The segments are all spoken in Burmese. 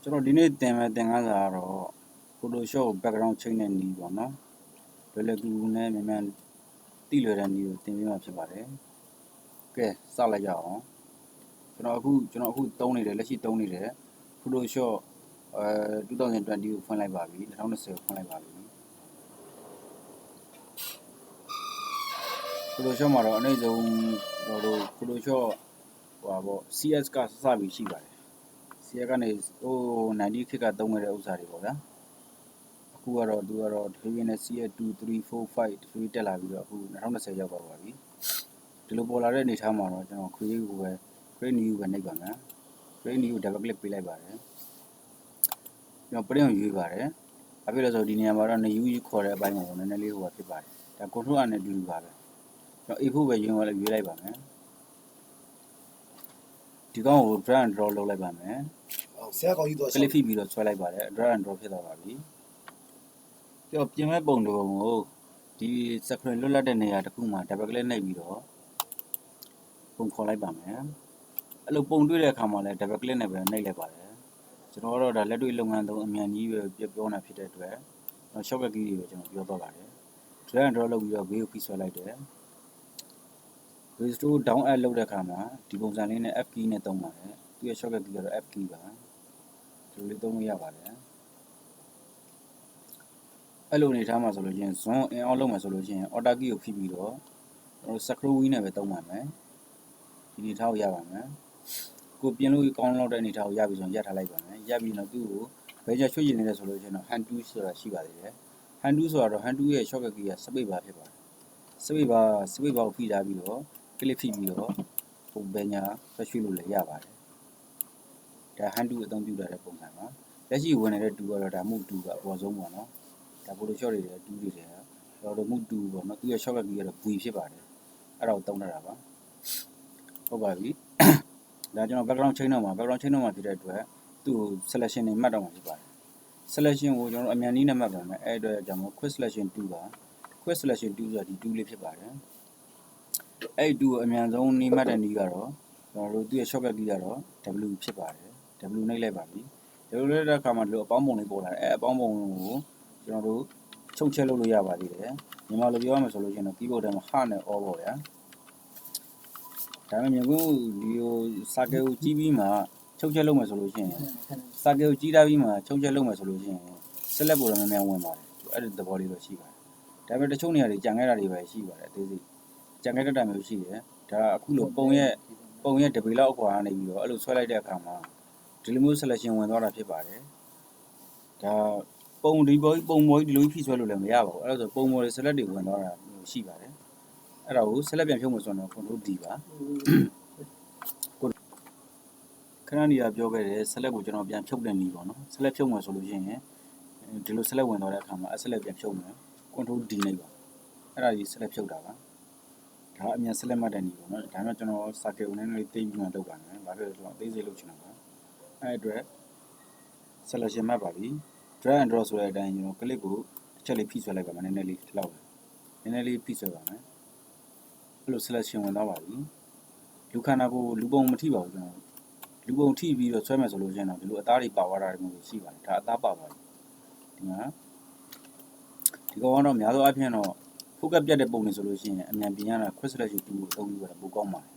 ကျွန်တော်ဒီနေ့သင်ခန်းစာကတော့ Photoshop background ချိန်တဲ့နည်းပေါ့နော်လွယ်လွယ်ကူကူနဲ့မြန်မြန်သိလွယ်တဲ့နည်းကိုသင်ပေးမှာဖြစ်ပါတယ်ကဲစလိုက်ကြအောင်ကျွန်တော်အခုသုံးနေတယ်လက်ရှိသုံးနေတယ် Photoshop 2020ကိုဖွင့်လိုက်ပါပြီ2020ကိုဖွင့်လိုက်ပါပြီ Photoshop မှာတော့အနည်းဆုံးPhotoshop ဟိုပါပေါ့ CS ကစပြီးရှိပါတယ် CS ကနေ90ခေတ်ကသုံးခဲ့တဲ့ဥစ္စာတွေပေါ့ဗျာအခုကတော့သူကတော့ CS 2 3 4 5တဖြည်းဖြည်းတက်လာပြီးတော့အခု2020ရောက်သွားပါပြီဒီလိုပေါ်လာတဲ့အနေအထားမှာတော့ကျွန်တော် create new ကိုပဲနှိပ်ပါမယ် create new ကို double click ပေးလိုက်ပါတယ်ကျွန်တော် print ကိုရွေးပါတယ်ဘာဖြစ်လဲဆိုတော့ဒီနေရာမှာတော့ new ခေါ်တဲ့အပိုင်းကိုနည်းနည်းလေးဟိုပါဖြစ်ပါတယ်ဒါ control R နဲ့တူတူပါပဲကျွန်တော် A4 ပဲရွေးလိုက်ပါမယ်ဒီကောင်ကို drag and drop လုပ်လိုက်ပါမယ်ဆရာကောင်းကြီးတော့ click ပြီးတော့ဆွဲလိုက်ပါတယ် drag and drop ဖြစ်သွားပါပြီကြောက်ပြင်မဲ့ပုံတစ်ပုံကိုဒီ screen လွတ်လပ်တဲ့နေရာတစ်ခုမှာ double click နှိပ်ပြီးတော့ပုံခေါ်လိုက်ပါမယ်အဲ့လိုပုံတွေ့တဲ့အခါမှာလည်း double click နဲ့ပဲနှိပ်လိုက်ပါတယ်ကျွန်တော်ကတော့ဒါလက်တွေ့လုပ်ငန်းသုံးအမြန်ကြီးပဲပြောနေတာဖြစ်တဲ့အတွက်ကျွန်တော် shortcut key တွေပဲကျွန်တော်ပြောသွားပါတယ် drag and drop လုပ်ပြီးတော့ V ကိုဖိဆွဲလိုက်တယ် restore down add လုပ်တဲ့အခါမှာဒီပုံစံလေးနဲ့ F key နဲ့သုံးပါတယ်သူရဲ့ shortcut key ကတော့ F key ပါဒီလိုလေးသုံးလို့ရပါတယ်အဲ့လိုအနေထားမှာဆိုလို့ချင်း zoom in out လုပ်မယ်ဆိုလို့ချင်း alt key ကိုဖိပြီးတော့ကျွန်တော် scroll wheel နဲ့ပဲသုံးပါမယ်ဒီအနေထားကိုရပါမယ်ကိုပြင်လို့ကောင်းလောက်တဲ့အနေထားကိုရပြီဆိုရင်ရပ်ထားလိုက်ပါမယ်ရပ်ပြီးတော့သူ့ကိုဘယ်ချက်ရွှေ့ချင်နေလဲဆိုလို့ချင်းတော့ hand tool ဆိုတာရှိပါသေးတယ် hand tool ဆိုတာတော့ hand tool ရဲ့ shortcut key က space bar ဖြစ်ပါတယ် space bar ကိုဖိထားပြီးတော့ click ဖိပြီးတော့ပုံဘယ်ညာရွှေ့လို့လည်းရပါတယ်ဒါ hand tool အသုံးပြုတဲ့ပုံစံပါလက်ရှိဝင်နေတဲ့ tool ကတော့ဒါ move tool ကအပေါ်ဆုံးပေါ့နော်ဒါ Photoshop တွေတူးတွေတယ်ကျွန်တော်တို့ move tool ပေါ့နော်သူရဲ့ shortcut key ကတော့ V ဖြစ်ပါတယ်အဲ့ဒါကိုသုံးထားတာပါဟုတ်ပါပြီဒါကျွန်တော် background ချိန်တော့မှာဖြစ်တဲ့အတွက်သူ့ကို selection တွေမှတ်တော့မှာဖြစ်ပါတယ် selection ကိုကျွန်တော်အမြန်နည်းနဲ့မှတ်ပါမယ်အဲ့အတွက်ကြောင့် quick selection 2ပါ quick selection 2ဆိုတာဒီ2လေးဖြစ်ပါတယ်အဲ့2ကိုအမြန်ဆုံးနည်းမှတ်တဲ့နည်းကတော့ကျွန်တော်တို့သူ့ရဲ့ shortcut key ကတော့ W ဖြစ်ပါတယ် W နှိပ်လိုက်ပါပြီ W နှိပ်တဲ့အခါမှာဒီလိုအပေါင်းပုံလေးပေါ်လာတယ်အဲ့အပေါင်းပုံကိုကျွန်တော်တို့ချုပ်ချက်လုပ်လို့ရပါသေးတယ်မြန်မာလိုပြောရမယ်ဆိုလို့ရှိရင်တော့ keyboard ထဲမှာ H နဲ့ O ပေါ့ဗျာဒါပေမဲ့မြင်ကွင်းဒီဟို circle ကိုကြီးပြီးမှချုပ်ချက်လုပ်မယ်ဆိုလို့ရှိရင် circle ကိုကြီးထားပြီးမှချုပ်ချက်လုပ်မယ်ဆိုလို့ရှိရင် select ပေါ်တော့မြန်ဝင်ပါတယ်အဲ့ဒီသဘောလေးတော့ရှိပါတယ်ဒါပေမဲ့တချို့နေရာတွေကြံခဲ့တာတွေပဲရှိပါတယ်အသေးစိတ်ကြံခဲ့တတ်တာမျိုးရှိတယ်ဒါအခုလိုပုံရဲ့တပေလောက်အကွာကနေပြီးတော့အဲ့လိုဆွဲလိုက်တဲ့အခါမှာဒီလိုမျိုး selection ဝင်သွားတာဖြစ်ပါတယ်ဒါပုံပေါ်ကြီးဒီလိုဖိဆွဲလို့လည်းမရပါဘူးအဲ့ဒါဆိုပုံပေါ်တွေ select တွေဝင်သွားတာမျိုးရှိပါတယ်အဲ့ဒါကို select ပြန်ဖြုတ်မှဆိုတော့ control D ပါခဏနေရပြောခဲ့တယ် select ကိုကျွန်တော်ပြန်ဖြုတ်တဲ့နည်းပေါ့နော် select ဖြုတ်မှဆိုလို့ရှိရင်ဒီလို select ဝင်သွားတဲ့အခါမှာ select ပြန်ဖြုတ်မယ် control D နှိပ်ပါအဲ့ဒါကြီး select ဖြုတ်တာပါဒါအမြန် select မှတ်တဲ့နည်းပေါ့နော်ဒါမှကျွန်တော် circle နဲ့လေးသိပြီးမှလုပ်ပါမယ်ဘာဖြစ်လဲဆိုတော့အသေးစိတ်လုပ်ချင်တာပါအဲ့အတွက် selection မှတ်ပါပြီ drag and drop ဆိုတဲ့အတိုင်းကျွန်တော် click ကိုတစ်ချက်လေးဖိဆွဲလိုက်ပါမယ်နည်းနည်းလေးဒီလောက်နည်းနည်းလေးဖိဆွဲပါမယ်အဲ့လို selection ဝင်သွားပါပြီလူခန္ဓာကိုလူပုံမထိပါဘူးကျွန်တော်လူပုံထိပြီးတော့ဆွဲမယ်ဆိုလို့ရှိရင်တော့ဒီလိုအသားတွေပါသွားတာမျိုးရှိပါတယ်ဒါအသားပါပါတယ်ဒီမှာဒီကောင်ကတော့များသောအားဖြင့်တော့ focus ပြတ်တဲ့ပုံတွေဆိုလို့ရှိရင်အမြန်ပြင်ရတာ quick selection 2ကိုအသုံးပြုရတာပိုကောင်းပါတယ်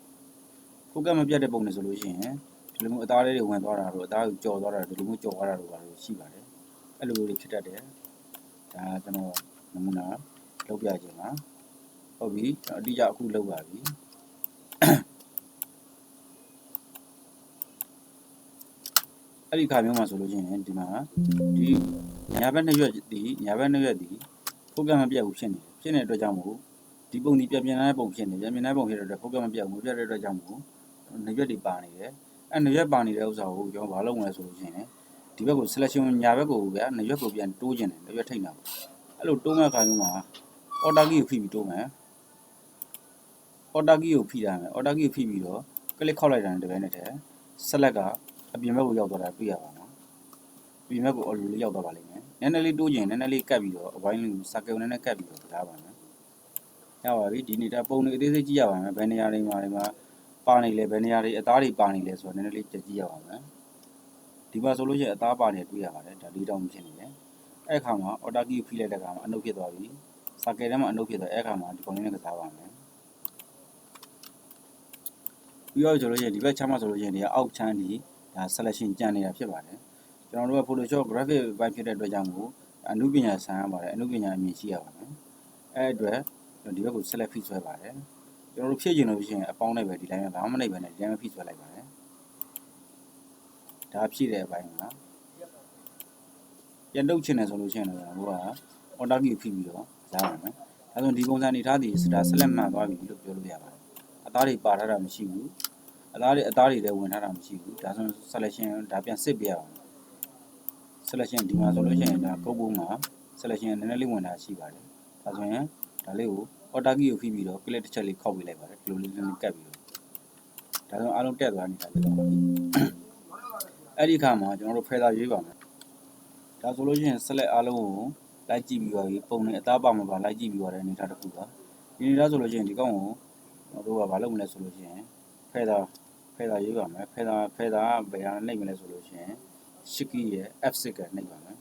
focus မပြတ်တဲ့ပုံတွေဆိုလို့ရှိရင်ဒီလိုမျိုးအသားလေးတွေဝင်သွားတာတော့အသားကိုကြော်သွားတာဒီလိုမျိုးကြော်သွားတာတော့ရှိပါတယ်အဲ့လိုတွေဖြစ်တတ်တယ်ဒါကျွန်တော်နမူနာလုပ်ပြခြင်းပါဟုတ်ပြီကျွန်တော်အတိအကျအခုလုပ်ပါပြီအဲ့ဒီခါမျိုးမှာဆိုလို့ရှိရင်ဒီမှာဒီညာဘက်နှစ်ရွက်ဒီ focus မပြတ်ဘူးဖြစ်နေတဲ့အတွက်ကြောင့်မို့ဒီပုံဒီပြန်တဲ့ပုံဖြစ်နေပြန်တဲ့ပုံဖြစ်တဲ့အတွက် focus မပြတ်ဘူးမပြတ်တဲ့အတွက်ကြောင့်မို့နှစ်ရွက်တွေပါနေတယ်အဲ့နှစ်ရွက်ပါနေတဲ့ဥစ္စာကိုကျွန်တော်ဘာလုပ်မလဲဆိုလို့ရှိရင်ဒီဘက်ကို selection ညာဘက်ကိုဗျာနှစ်ရွက်ကိုပြန်တိုးကျင်တယ်နှစ်ရွက်ထိတ်နေတာအဲ့လိုတိုးမဲ့အခါမျိုးမှာ alt key ကိုဖိပြီးတိုးမယ် alt key ကိုဖိထားမယ် alt key ကိုဖိပြီးတော့ click ခောက်လိုက်တာနဲ့တပည့်နဲ့တည်း select ကအပြင်ဘက်ကိုရောက်သွားတာတွေ့ရပါမှာအပြင်ဘက်ကိုအော်လိုလေးရောက်သွားပါလိမ့်မယ်နည်းနည်းလေးတိုးကျင်နည်းနည်းလေးကတ်ပြီးတော့အပိုင်းလေး circle နည်းနည်းကတ်ပြီးတော့ထားပါမယ်ရပါပြီဒီနေတာပုံတွေအသေးစိတ်ကြည့်ရပါမယ်ဘယ်နေရာတွေမှာပါနေလဲဘယ်နေရာတွေအသားတွေပါနေလဲဆိုတော့နည်းနည်းလေးကြည့်ရပါမယ် ဒီမှာဆိုလို့ရှိရင်အသားပါနေတွေ့ရပါတယ်ဒါ၄တောင်းဖြစ်နေတယ်အဲ့အခါမှာ order key ကိုဖိလိုက်တဲ့အခါမှာအနှုတ်ဖြစ်သွားပြီ circle ထဲမှာအနှုတ်ဖြစ်သွားအဲ့အခါမှာဒီကောင်လေးနဲ့ကစားပါမယ်ပြီးတော့ဆိုလို့ရှိရင်ဒီဘက်ချမ်းမှာဆိုလို့ရှိရင်ဒီအောက်ချမ်းဒီဒါ selection ကြံနေတာဖြစ်ပါတယ်ကျွန်တော်တို့က Photoshop graphic ဘိုင်းဖြစ်တဲ့အတွက်ကြောင့်မို့အနုပညာဆန်ရပါတယ်အနုပညာအမြင်ရှိရပါတယ်အဲ့အတွက်ဒီဘက်ကို select ဖိဆွဲပါတယ်ကျွန်တော်တို့ဖြည့်ကျင်လို့ရှိရင်အပေါင်းနဲ့ပဲဒီတိုင်းပဲဘာမှမနိုင်ပဲနဲ့ဒီတိုင်းပဲဖိဆွဲလိုက်ပါတယ်ဒါဖြည့်တဲ့အပိုင်းကပြန်တုတ်ချင်တယ်ဆိုလို့ရှိရင်တော့ကျွန်တော်တို့က order key ဖိပြီးတော့ရပါမယ်ဒါဆိုဒီပုံစံနေထားသည်ဒါ select မှန်သွားပြီလို့ပြောလို့ရပါတယ်အသားတွေပါထားတာမရှိဘူးအသားတွေလည်းဝင်ထားတာမရှိဘူးဒါဆို selection ဒါပြန်စစ်ပြရအောင် selection ဒီမှာဆိုလို့ရှိရင်ဒါကုတ်ပုံမှာ selection နည်းနည်းလေးဝင်တာရှိပါတယ်ဒါဆိုရင်ဒါလေးကို order key ကိုဖိပြီးတော့ click တစ်ချက်လေးခောက်ပေးလိုက်ပါတယ်ဒီလိုလေးကတ်ပြီးတော့ဒါဆိုအားလုံးတက်သွားနေတာဖြစ်သွားပါပြီအဲ့ဒီအခါမှာကျွန်တော်တို့ feather ရွေးပါမယ်ဒါဆိုလို့ရှိရင် select အားလုံးကိုလိုက်ကြည့်ပြီးပါပြီပုံနဲ့အသားပါမှာပါလိုက်ကြည့်ပြီးသွားတဲ့အနေထားတစ်ခုပါဒီအနေထားဆိုလို့ရှိရင်ဒီကောင်ကိုကျွန်တော်တို့ကဘာလုပ်မလဲဆိုလို့ရှိရင် feather ရွေးပါမယ် feather ဘယ်ဟာနှိပ်မလဲဆိုလို့ရှိရင် shift key ရဲ့ F6 ကနှိပ်ပါမယ်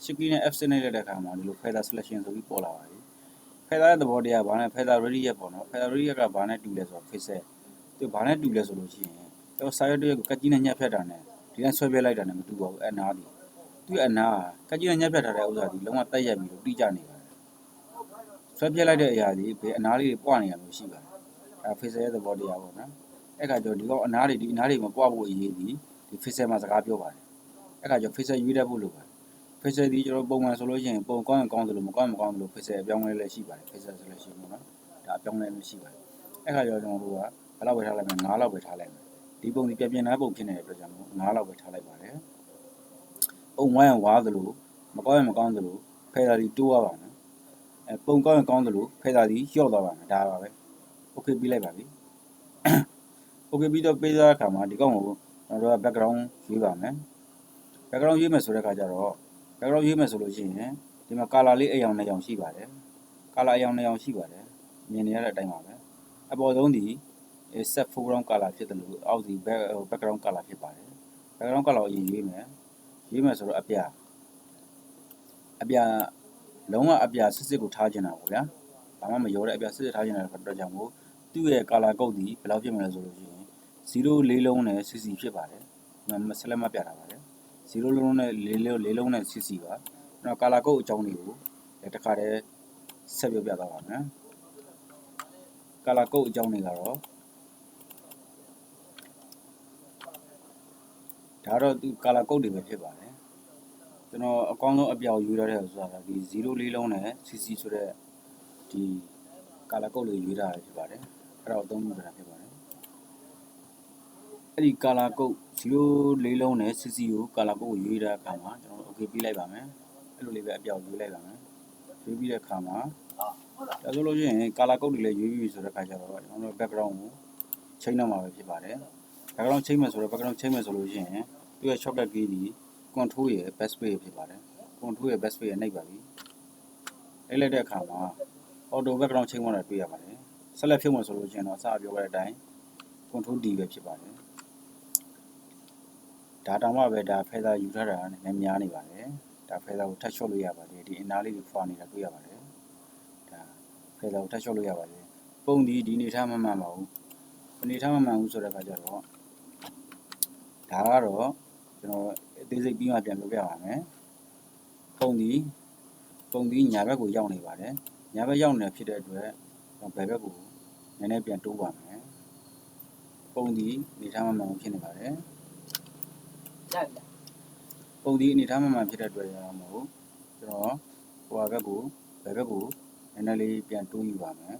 shift key နဲ့ F6 နှိပ်လိုက်တဲ့အခါမှာဒီလို feather selection ဆိုပြီးပေါ်လာပါပြီ feather ရဲ့သဘောတရားကဘာလဲ feather radius ပေါ့နော် feather radius ကဘာနဲ့တူလဲဆိုတော့ pixel သူဘာနဲ့တူလဲဆိုလို့ရှိရင်ကျွန်တော်စာရွက်တစ်ရွက်ကိုကတ်ကြီးနဲ့ညှပ်ဖြတ်တာနဲ့ဒီတိုင်းဆွဲပြလိုက်တာနဲ့မတူပါဘူးအနားဒီသူ့အနားကတ်ကြီးနဲ့ညှပ်ဖြတ်ထားတဲ့ဥစ္စာဒီလုံးဝတက်ရက်ပြီးတော့တိကျနေပါတယ်ဆွဲပြလိုက်တဲ့အရာဒီဘေးအနားလေးတွေပွားနေရမျိုးရှိပါတယ်အဲ pixel ရဲ့သဘောတရားပေါ့နော်အဲ့ခါကျတော့ဒီကောင်အနားတွေမပွားဖို့အရေးဒီ pixel မှာစကားပြောပါတယ်အဲ့ခါကျတော့ pixel ရွေးတတ်ဖို့လိုပါတယ် pixel ဒီကျွန်တော်ပုံမှန်ဆိုလို့ရှိရင်ပုံကောင်းရင်ကောင်းတယ်လို့မကောင်းရင်မကောင်းတယ်လို့ pixel အပြောင်းလဲလည်းရှိပါတယ် pixel selection ပေါ့နော်ဒါအပြောင်းလဲလည်းရှိပါတယ်အဲ့ခါကျတော့ကျွန်တော်တို့ကဘယ်လောက်ပဲထားလိုက်မလဲ9လောက်ပဲထားလိုက်မယ်ဒီပုံဒီပြင်နားပုံဖြစ်နေတဲ့အတွက်ကြောင့်9လောက်ပဲထားလိုက်ပါတယ်ပုံဝိုင်းဝါးသလိုမကောင်းရင်မကောင်းသလိုဖယ်တာဒီတိုးရပါမယ်ပုံကောင်းရင်ကောင်းသလိုဖယ်တာဒီလျှော့သွားပါမယ်ဒါပါပဲ okay ပြီးလိုက်ပါပြီ okay ပြီးတော့ပေးတဲ့အခါမှာဒီကောင်ကိုကျွန်တော်တို့က background ရွေးပါမယ် background ရွေးမယ်ဆိုတဲ့အခါကျတော့ background ရွေးမယ်ဆိုလို့ရှိရင်ဒီမှာ color လေးအယောင်2ယောင်ရှိပါတယ် color အယောင်2ယောင်ရှိပါတယ်မြင်နေရတဲ့အတိုင်းပါပဲအပေါ်ဆုံးဒီ set foreground color ဖြစ်တယ်လို့အောက်ဒီ background color ဖြစ်ပါတယ် background color ကိုအရင်ရွေးမယ်ဆိုတော့အပြလုံးဝအပြစစ်ကိုထားခြင်းတာပေါ့ဗျာဘာမှမရောတဲ့အပြစစ်ထားခြင်းတာတော့ကြောင့်မို့သူ့ရဲ့ color code ဒီဘယ်လောက်ဖြစ်မလဲဆိုလို့ရှိရင်0 4လုံးနဲ့ CC ဖြစ်ပါတယ်ဆက်လက်မှတ်ပြထားပါတယ်0လုံးနဲ့4လုံးနဲ့ CC ပါအဲ့တော့ color code အကြောင်းတွေကိုတစ်ခါတည်းဆက်ပြောပြသွားပါမယ် color code အကြောင်းတွေကတော့ဒါတော့သူ color code တွေပဲဖြစ်ပါတယ်ကျွန်တော်အကောင်းဆုံးအပြောင်ရွေးရတဲ့ဆိုတာဒီ0 4လုံးနဲ့ CC ဆိုတဲ့ဒီ color code လေးရွေးထားရဖြစ်ပါတယ်အဲ့ဒါကိုအသုံးပြုတာဖြစ်ပါတယ်အဲ့ဒီ color code 0 4လုံးနဲ့ CC ကို color code ကိုရွေးတဲ့အခါမှာကျွန်တော် okay ပြီးလိုက်ပါမယ်အဲ့လိုလေးပဲအပြောင်ရွေးလိုက်ပါမယ်ရွေးပြီးတဲ့အခါမှာဒါဆိုလို့ရှိရင် color code တွေလည်းရွေးပြီးဆိုတဲ့အခါကျတော့ကျွန်တော်တို့ background ကိုချိန်တော့မှာပဲဖြစ်ပါတယ် background ချိန်မယ်ဆိုတော့ background ချိန်မယ်ဆိုလို့ရှိရင်သူ့ရဲ့ shortcut key ဒီ control ရဲ့ backspace ဖြစ်ပါတယ် control ရဲ့ backspace ရဲ့နှိပ်ပါပြီနှိပ်လိုက်တဲ့အခါမှာ auto background ချိန်သွားတာတွေ့ရပါတယ်ဆက်လက်ဖြုတ်မယ်ဆိုလို့ရှိရင်တော့အစပြောခဲ့တဲ့အတိုင်း control D ပဲဖြစ်ပါတယ်ဒါတောင်မှပဲဒါ feather ယူထားတာနည်းနည်းများနေပါတယ်ဒါ feather ကို touch shot လို့ရပါတယ်ဒီအနားလေးကိုဖွာနေတာတွေ့ရပါတယ်ဒါ feather ကို touch shot လို့ရပါတယ်ပုံဒီအနေထားမမှန်ပါဘူးအနေထားမမှန်ဘူးဆိုတဲ့အခါကျတော့ဒါကတော့ကျွန်တော်အသေးစိတ်ပြီးမှပြန်ပြောပြပါမယ်ပုံဒီညာဘက်ကိုရောက်နေပါတယ်ညာဘက်ရောက်နေဖြစ်တဲ့အတွက်ဘယ်ဘက်ကိုနည်းနည်းပြန်တိုးပါမယ်ပုံဒီအနေထားမမှန်ဘူးဖြစ်နေပါတယ်ပုံဒီအနေထားမမှန်ဖြစ်တဲ့အတွက်ကြောင့်မို့ကျွန်တော်ဟိုဘက်ကိုဘယ်ဘက်ကိုနည်းနည်းလေးပြန်တိုးယူပါမယ်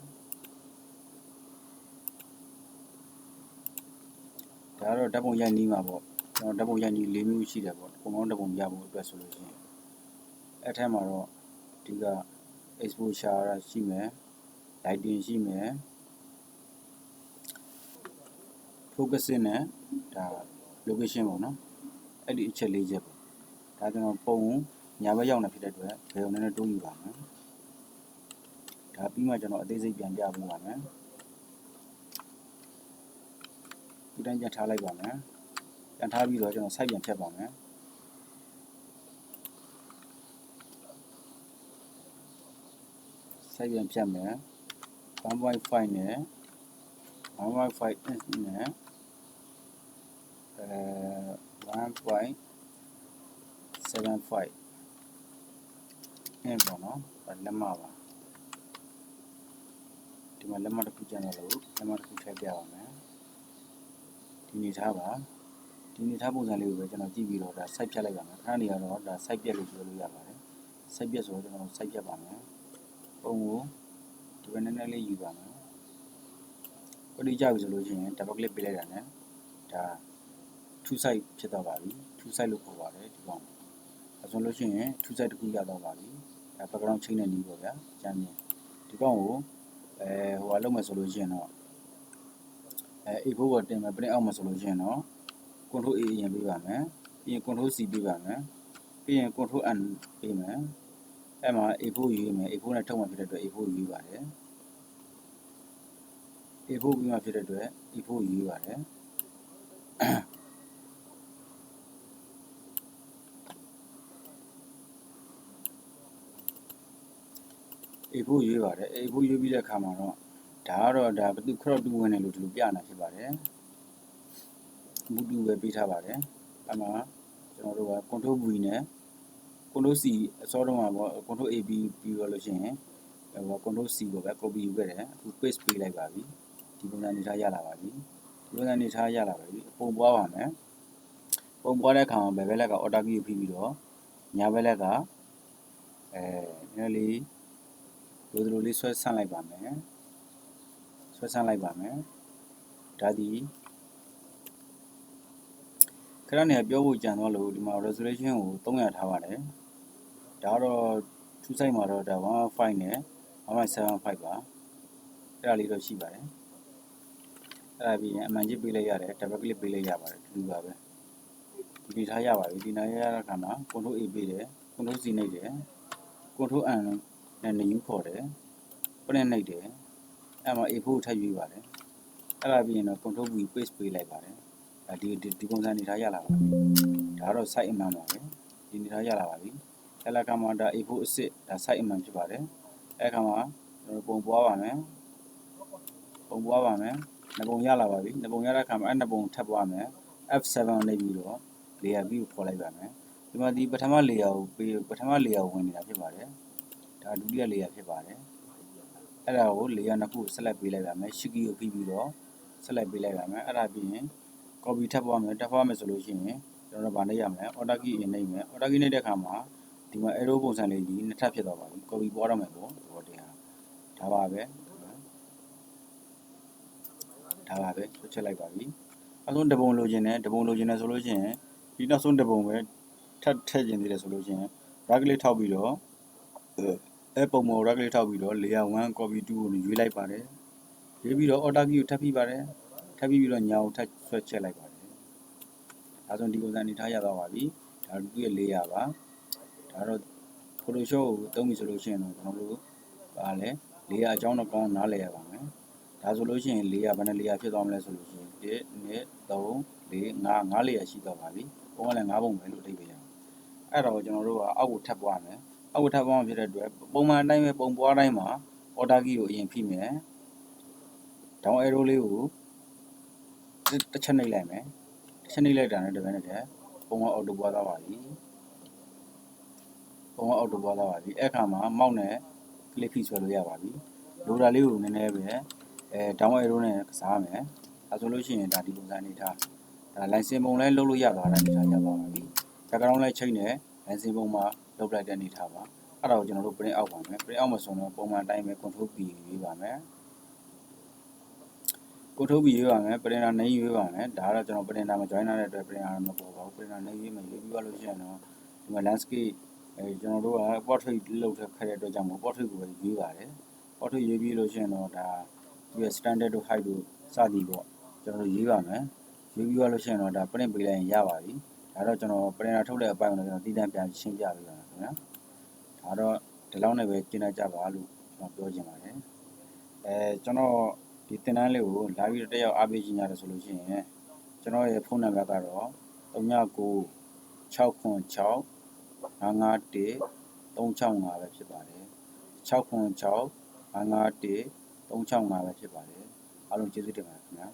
ဒါကတော့ဓာတ်ပုံရိုက်နီးမှာပေါ့ကျွန်တော်ဓာတ်ပုံရိုက်နီး၄မျိုးရှိတယ်ပေါ့ပုံပေါင်းဓာတ်ပုံရဖို့အတွက်ဆိုလို့ရှိရင်အဲ့ထက်မှာတော့ဒီက exposure ရှိမယ် lighting ရှိမယ် focusing နဲ့ဒါ location ပေါ့နော်အဲ့ဒီအချက်၄ချက်ပေါ့ဒါကျွန်တော်ပုံညာဘက်ရောက်နေဖြစ်တဲ့အတွက်ဘယ်လိုနည်းနည်းတိုးယူပါမယ်ဒါပြီးမှကျွန်တော်အသေးစိတ်ပြန်ပြပေးပါမယ်ဒီတိုင်းပြန်ထားလိုက်ပါမယ်ပြန်ထားပြီးတော့ကျွန်တော် site ပြန်ဖြတ်ပါမယ် စိုက်ပြန်ဖြတ်မယ် 1.5 နဲ့ 1.5 inch နဲ့ 1.75 inch ပေါ့နော်လက်မပါဒီမှာလက်မတစ်ခုကျန်တော့လို့လက်မတစ်ခုထည့်ပြပါမယ်ဒီနေထားပါဒီနေထားပုံစံလေးကိုပဲကျွန်တော်ကြည့်ပြီးတော့ဒါစိုက်ဖြတ်လိုက်ပါမယ်ခဏနေရတော့ဒါစိုက်ပြက်လို့ပြောလို့ရပါတယ်စိုက်ပြက်ဆိုတော့ကျွန်တော်စိုက်ပြက်ပါမယ်ပုံကိုဒီဘက်နည်းနည်းလေးယူပါမယ်ပရိကြပြီဆိုလို့ရှိရင် double click ပေးလိုက်တာနဲ့ဒါ two side ဖြစ်တော့ပါပြီ two side လို့ခေါ်ပါတယ်ဒီကောင်အဲဆိုလို့ရှိရင် two side တစ်ခုရတော့ပါပြီဒါ background ချိန်တဲ့နည်းပေါ့ဗျာကျမ်းမြင်ဒီကောင်ကိုဟိုကလုပ်မယ်ဆိုလို့ရှိရင်တော့A4 ကိုတင်မယ် print out မှာဆိုလို့ရှိရင်တော့ control A ရင်ပေးပါမယ်ပြီးရင် control C ပေးပါမယ်ပြီးရင် control N ပေးမယ်အဲ့မှာ A4 ယူရမယ် A4 နဲ့ထုတ်မှဖြစ်တဲ့အတွက် A4 ယူပါတယ် A4 ပြီးမှဖြစ်တဲ့အတွက် A4 ယူပါတယ်A4 ရွေးပါတယ် A4 ရွေးပြီးတဲ့အခါမှာတော့ဒါကတော့ဒါဘယ်သူ crop တူဝင်တယ်လို့ဒီလိုပြနေတာဖြစ်ပါတယ်မူတူပဲပေးထားပါတယ်အဲ့မှာကျွန်တော်တို့က control V နဲ့ control C အစောတုန်းကပေါ့ control A ပြီးတော့လို့ရှိရင်ဟို control C ကိုပဲ copy ယူခဲ့တယ်အခု paste ပေးလိုက်ပါပြီဒီပုံစံနေထားရလာပါပြီဒီပုံစံနေထားရလာပါပြီပုံပွားပါမယ်ပုံပွားတဲ့အခါမှာဘယ်ဘက်လက်က order key ကိုဖိပြီးတော့ညာဘက်လက်ကနည်းလေးလိုလေးဆွဲဆန့်လိုက်ပါမယ်ဆွဲဆန့်လိုက်ပါမယ်ဒါဒီခဏနေပြောဖို့ကြံသွားလို့ဒီမှာ resolution ကို300ထားပါတယ်ဒါတော့ two side မှာတော့ဒါ 1.5 နဲ့ 1.75 ပါအဲ့ဒါလေးတော့ရှိပါတယ်အဲ့ဒါပြီးရင်အမှန်ကြီးပေးလိုက်ရတယ် double click ပေးလိုက်ရပါတယ်ဒီလိုပါပဲဒီထားရပါပြီဒီနားရတဲ့အခါမှာ control A ပေးတယ် control C နှိပ်တယ် control N နဲ့new ခေါ်တယ် print နှိပ်တယ်အဲ့မှာ A4 ထပ်ရွေးပါတယ်အဲ့ဒါပြီးရင်တော့ control V paste ပေးလိုက်ပါတယ်ဒီပုံစံနေထားရလာပါပြီဒါကတော့ site အမှန်ပါပဲဒီနေထားရလာပါပြီအဲ့လက်ကမှဒါ A4 အစစ်ဒါ site အမှန်ဖြစ်ပါတယ်အဲ့ခါမှာကျွန်တော်ပုံပွားပါမယ်နှစ်ပုံရလာပါပြီနှစ်ပုံရတဲ့အခါမှာအဲ့နှစ်ပုံထပ်ပွားမယ် F7 နှိပ်ပြီးတော့ layer view ကိုခေါ်လိုက်ပါမယ်ဒီမှာဒီပထမ layer ကိုပထမ layer ဝင်နေတာဖြစ်ပါတယ်ဒါဒုတိယ layer ဖြစ်ပါတယ်အဲ့ဒါကို layer နှစ်ခုကိုဆက်လက်ပေးလိုက်ပါမယ် shift key ကိုဖိပြီးတော့ဆက်လက်ပေးလိုက်ပါမယ်အဲ့ဒါပြီးရင် copy ထပ်ပွားမယ်ဆိုလို့ရှိရင်ကျွန်တော်တို့ဗာနှိပ်ရမယ် order key နှိပ်မယ် order key နှိပ်တဲ့အခါမှာဒီမှာ arrow ပုံစံလေးကြီးနှစ်ထပ်ဖြစ်သွားပါပြီ copy ပွားတော့မယ်ပေါ့ဟောတရားဒါပါပဲဆွဲချက်လိုက်ပါပြီနောက်ဆုံးတပုံလိုချင်တယ်ဆိုလို့ရှိရင်ဒီနောက်ဆုံးတပုံပဲထပ်ထည့်ခြင်းသေးတယ်ဆိုလို့ရှိရင် right click ထောက်ပြီးတော့ပုံပေါ် right click ထောက်ပြီးတော့ layer 1 copy 2ကိုရွေးလိုက်ပါတယ်ရွေးပြီးတော့ order key ကိုထပ်ပြီးပါတယ်ထပ်ပြီးတော့ညာကိုထပ်ဆွဲချက်လိုက်ပါတယ်ဒါဆိုဒီပုံစံနေထားရသွားပါပြီဒါတို့ရဲ့ layer ပါဒါတော့ Photoshop ကိုသုံးပြီဆိုလို့ရှိရင်တော့ကျွန်တော်တို့ပါလဲ layer အကြောင်းတော့ကောင်းနားလည်ရပါမယ်ဒါဆိုလို့ရှိရင် layer ဘယ်နှ layer ဖြစ်သွားမလဲဆိုလို့ရှိရင်1 2 3 4 5 layer ရှိသွားပါပြီပုံကလည်း5ပုံပဲလို့အဓိပ္ပာယ်ရအောင်အဲ့တော့ကျွန်တော်တို့ကအောက်ကိုထပ်ပွားမယ်အောက်ကိုထပ်ပွားမှဖြစ်တဲ့အတွက်ပုံမှန်အတိုင်းပဲပုံပွားတိုင်းမှာ order key ကိုအရင်ဖိမယ် down arrow လေးကိုတစ်ချက်နှိပ်လိုက်မယ်တစ်ချက်နှိပ်လိုက်တာနဲ့တပည့်နဲ့ပုံကအောက်တိုပွားသွားပါပြီအဲ့ခါမှာမောက်နဲ့ click ဖိဆွဲလို့ရပါပြီလိုတာလေးကိုနည်းနည်းပဲdown arrow နဲ့ကစားမယ်ဒါဆိုလို့ရှိရင်ဒါဒီပုံစံအနေထားဒါ line စင်ပုံလဲလုပ်လို့ရသွားတဲ့အနေထားရသွားပါပြီ background လဲချိန်နဲ့ line စင်ပုံမှာလုပ်လိုက်တဲ့အနေထားပါအဲ့ဒါကိုကျွန်တော်တို့ print out ပါမယ် print out မှာဆိုတော့ပုံမှန်အတိုင်းပဲ control P ရွေးပါမယ် control P ရွေးပါမယ် printer name ရွေးပါမယ်ဒါကတော့ကျွန်တော် printer မှာ join ထားတဲ့အတွက် printer မပေါ်ပါဘူး printer name ရွေးမယ်ရွေးပြီးသွားလို့ရှိရင်တော့ဒီမှာ landscape ကျွန်တော်တို့က portrait လုပ်ခဲ့တဲ့အတွက်ကြောင့်မို့ portrait ကိုပဲရွေးပါတယ် portrait ရွေးပြီးလို့ရှိရင်တော့ဒါဒီ standard တို့ height တို့စသည်ပေါ့ကျွန်တော်တို့ရွေးပါမယ်ရွေးပြီးသွားလို့ရှိရင်တော့ဒါ print ပေးလိုက်ရင်ရပါပြီဒါတော့ကျွန်တော် printer ထုတ်တဲ့အပိုင်းကိုကျွန်တော်တည်တံ့ပြန်ရှင်းပြပေးပါမယ်ခင်ဗျာဒါတော့ဒီလောက်နဲ့ပဲကျင်းတတ်ကြပါလို့ကျွန်တော်ပြောချင်ပါတယ်ကျွန်တော်ဒီသင်တန်းလေးကိုလာပြီးတော့တက်ရောက်အားပေးခြင်းရတယ်ဆိုလို့ရှိရင်ကျွန်တော်ရဲ့ဖုန်းနံပါတ်ကတော့39 696 551 365ပဲဖြစ်ပါတယ်696 951 365ပဲဖြစ်ပါတယ်အားလုံးကျေးဇူးတင်ပါတယ်ခင်ဗျာ